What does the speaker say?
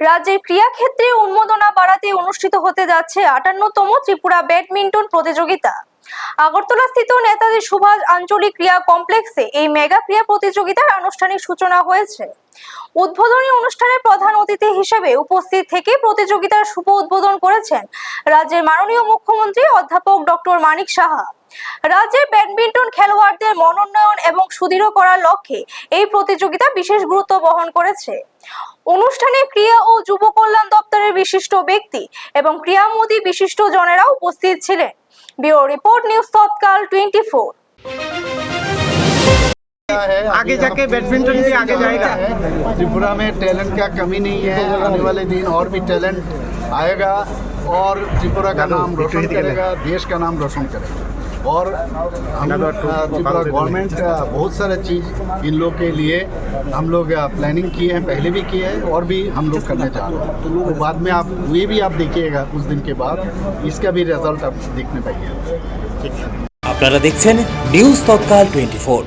রাজ্যের ক্রীড়া ক্ষেত্রে উন্মাদনা বাড়াতে অনুষ্ঠিত হতে যাচ্ছে 58তম ত্রিপুরা ব্যাডমিন্টন প্রতিযোগিতা। আগরতলাস্থিত নেতাজি সুভাষ আঞ্চলিক ক্রীড়া কমপ্লেক্সে এই মেগা ক্রীড়া প্রতিযোগিতার আনুষ্ঠানিক সূচনা হয়েছে। উদ্বোধনী অনুষ্ঠানে প্রধান অতিথি হিসেবে উপস্থিত থেকে প্রতিযোগিতার শুভ উদ্বোধন করেছেন রাজ্যের মাননীয় মুখ্যমন্ত্রী অধ্যাপক ডক্টর মানিক সাহা। রাজ্যের ব্যাডমিন্টন খেলোয়াড়দের মনোন্নয়ন এবং সুদৃঢ় করার লক্ষ্যে এই প্রতিযোগিতা বিশেষ গুরুত্ব বহন করেছে। অনুষ্ঠানে ক্রীড়া ও যুব কল্যাণ দপ্তরের বিশিষ্ট ব্যক্তি এবং ক্রীড়ামোদী বিশিষ্ট জনেরা উপস্থিত ছিলেন। ব্যুরো রিপোর্ট, নিউজ তৎকাল 24। आगे जाके बैडमिंटन भी आगे जाएगा। त्रिपुरा में टैलेंट का कमी नहीं है। आने वाले दिन और भी टैलेंट आएगा और त्रिपुरा का नाम रोशन करेगा, देश का नाम रोशन करेगा। और हम त्रिपुरा गवर्नमेंट बहुत सारा चीज़ इन लोग के लिए हम लोग प्लानिंग किए हैं, पहले भी किए हैं और भी हम लोग करने जा रहे हैं। तो बाद में आप ये भी आप देखिएगा कुछ दिन के बाद, इसका भी रिजल्ट आप देखने पाइएगा। আপনারা দেখছেন নিউজ তৎকাল 24।